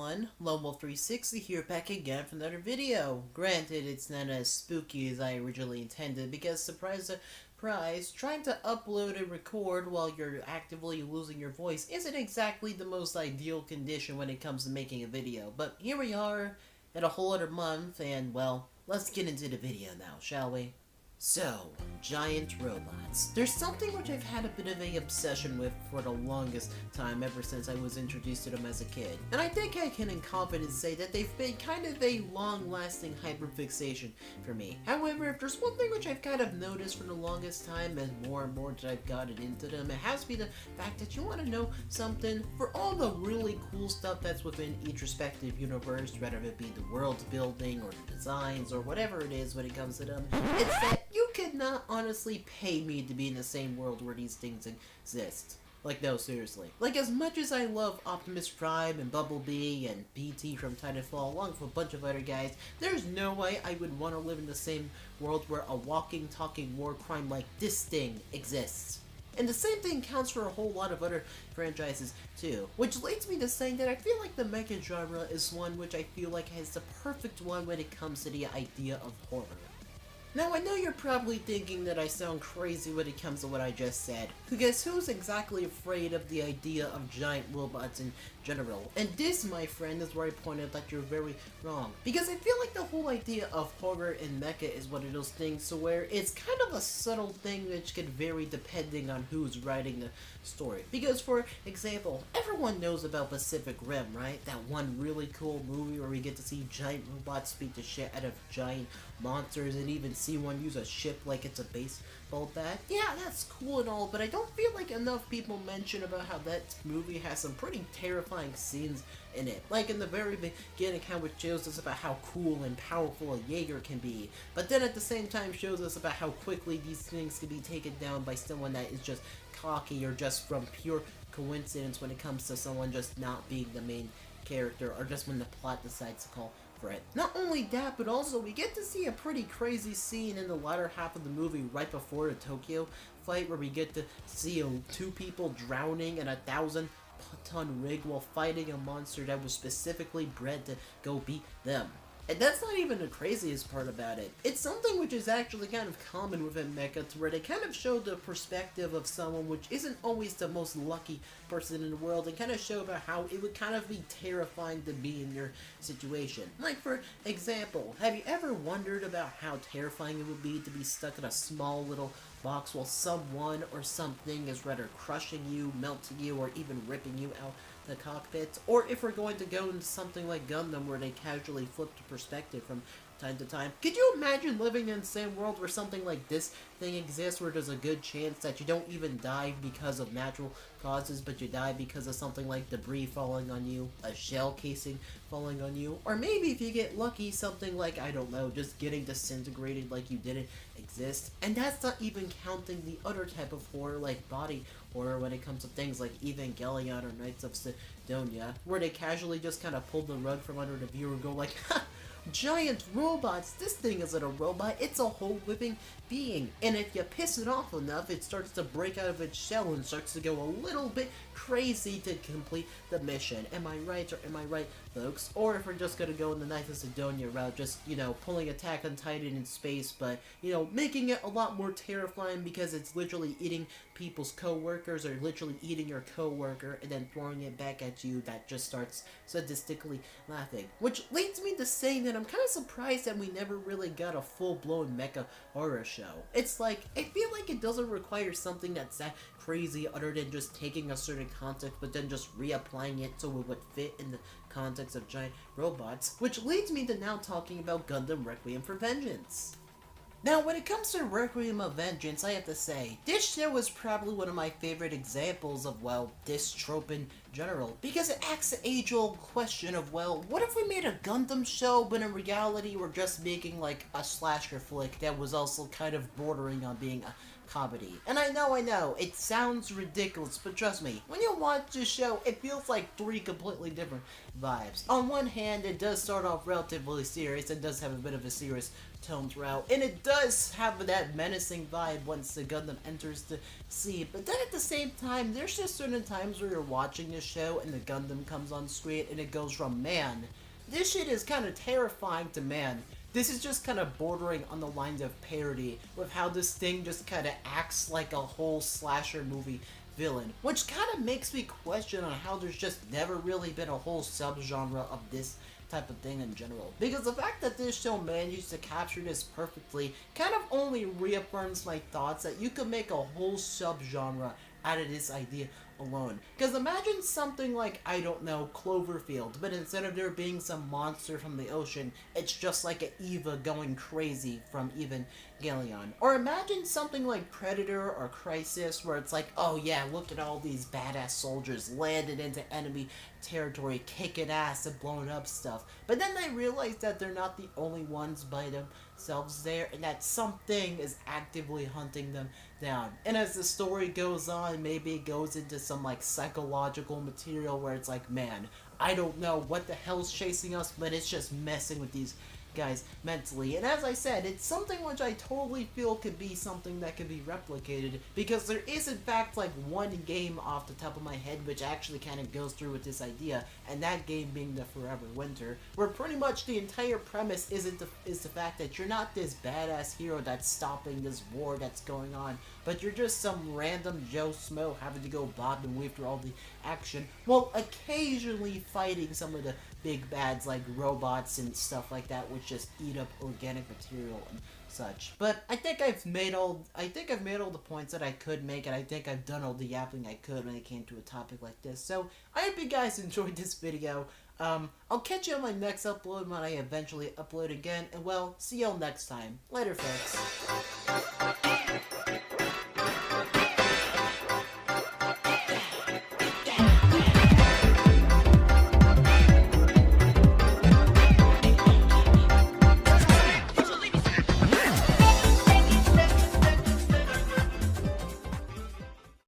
everyone, Lone360 here back again for another video. Granted, it's not as spooky as I originally intended because surprise surprise, trying to upload and record while you're actively losing your voice isn't exactly the most ideal condition when it comes to making a video. But here we are in a whole other month and well, let's get into the video now, shall we? So, giant robots. There's something which I've had a bit of an obsession with for the longest time ever since I was introduced to them as a kid. And I think I can in confidence say that they've been kind of a long-lasting hyperfixation for me. However, if there's one thing which I've kind of noticed for the longest time and more that I've gotten into them, it has to be the fact that you want to know something for all the really cool stuff that's within each respective universe, whether it be the world building or the designs or whatever it is when it comes to them. It's that you could not honestly pay me to be in the same world where these things exist. Like, no, seriously. Like, as much as I love Optimus Prime and Bumblebee and BT from Titanfall, along with a bunch of other guys, there's no way I would want to live in the same world where a walking, talking war crime like this thing exists. And the same thing counts for a whole lot of other franchises too, which leads me to saying that I feel like the mecha genre is one which I feel like has the perfect one when it comes to the idea of horror. Now, I know you're probably thinking that I sound crazy when it comes to what I just said, because who's exactly afraid of the idea of giant robots in general? And this, my friend, is where I point out that you're very wrong. Because I feel like the whole idea of horror and mecha is one of those things to where it's kind of a subtle thing which could vary depending on who's writing the story. Because, for example, everyone knows about Pacific Rim, right? That one really cool movie where we get to see giant robots beat the shit out of giant monsters and even see one use a ship like it's a baseball bat. Yeah, that's cool and all, but I don't feel like enough people mention about how that movie has some pretty terrifying scenes in it. Like in the very beginning, how it shows us about how cool and powerful a Jaeger can be, but then at the same time shows us about how quickly these things can be taken down by someone that is just cocky or just from pure coincidence when it comes to someone just not being the main character or just when the plot decides to call for it. Not only that, but also we get to see a pretty crazy scene in the latter half of the movie right before the Tokyo fight where we get to see two people drowning in a 1,000-ton rig while fighting a monster that was specifically bred to go beat them. And that's not even the craziest part about it. It's something which is actually kind of common within mecha, to where they kind of show the perspective of someone which isn't always the most lucky person in the world, and kind of show about how it would kind of be terrifying to be in your situation. Like, for example, have you ever wondered about how terrifying it would be to be stuck in a small little box while someone or something is rather crushing you, melting you, or even ripping you out the cockpit? Or if we're going to go into something like Gundam where they casually flip the perspective from time to time, could you imagine living in the same world where something like this thing exists, where there's a good chance that you don't even die because of natural causes, but you die because of something like debris falling on you, a shell casing falling on you, or maybe if you get lucky, something like, I don't know, just getting disintegrated like you didn't exist. And that's not even counting the other type of horror like body horror when it comes to things like Evangelion or Knights of Sidonia, where they casually just kind of pull the rug from under the viewer and go like, ha! Giant robots, this thing isn't a robot, it's a whole living being, and if you piss it off enough, it starts to break out of its shell and starts to go a little bit crazy to complete the mission. Am I right, or am I right, folks? Or if we're just gonna go in the Knights of Sidonia route, just, you know, pulling Attack on Titan in space, but, you know, making it a lot more terrifying because it's literally eating people's co-workers, or literally eating your co-worker and then throwing it back at you that just starts sadistically laughing. Which leads me to saying that I'm kind of surprised that we never really got a full-blown mecha horror show. It's like, I feel like it doesn't require something that's that crazy other than just taking a certain context but then just reapplying it so it would fit in the context of giant robots, which leads me to now talking about Gundam Requiem for Vengeance. Now, when it comes to Requiem of Vengeance, I have to say, this show is probably one of my favorite examples of, well, this trope in general, because it asks the age-old question of, well, what if we made a Gundam show, but in reality we're just making, like, a slasher flick that was also kind of bordering on being a comedy. And I know, it sounds ridiculous, but trust me, when you watch this show, it feels like three completely different vibes. On one hand, it does start off relatively serious, it does have a bit of a serious tone throughout, and it does have that menacing vibe once the Gundam enters the sea, but then at the same time, there's just certain times where you're watching this show and the Gundam comes on screen and it goes from, man, this shit is kind of terrifying to, man, this is just kind of bordering on the lines of parody with how this thing just kind of acts like a whole slasher movie villain, which kind of makes me question on how there's just never really been a whole subgenre of this type of thing in general. Because the fact that this show managed to capture this perfectly kind of only reaffirms my thoughts that you could make a whole subgenre out of this idea alone. Because imagine something like, I don't know, Cloverfield, but instead of there being some monster from the ocean, it's just like an Eva going crazy from Evangelion. Or imagine something like Predator or Crisis, where it's like, oh yeah, look at all these badass soldiers landed into enemy territory, kicking ass and blowing up stuff. But then they realize that they're not the only ones by themselves there, and that something is actively hunting them down. And as the story goes on, maybe it goes into some like psychological material where it's like, man, I don't know what the hell's chasing us, but it's just messing with these guys mentally. And as I said, it's something which I totally feel could be something that could be replicated, because there is in fact like one game off the top of my head which actually kind of goes through with this idea, and that game being the Forever Winter, where pretty much the entire premise is the fact that you're not this badass hero that's stopping this war that's going on, but you're just some random Joe Smo having to go bob and weave through all the action, while occasionally fighting some of the big bads like robots and stuff like that, which just eat up organic material and such. But I think I've made all the points that I could make, and I think I've done all the yapping I could when it came to a topic like this. So I hope you guys enjoyed this video. I'll catch you on my next upload when I eventually upload again, and well, see y'all next time. Later, folks.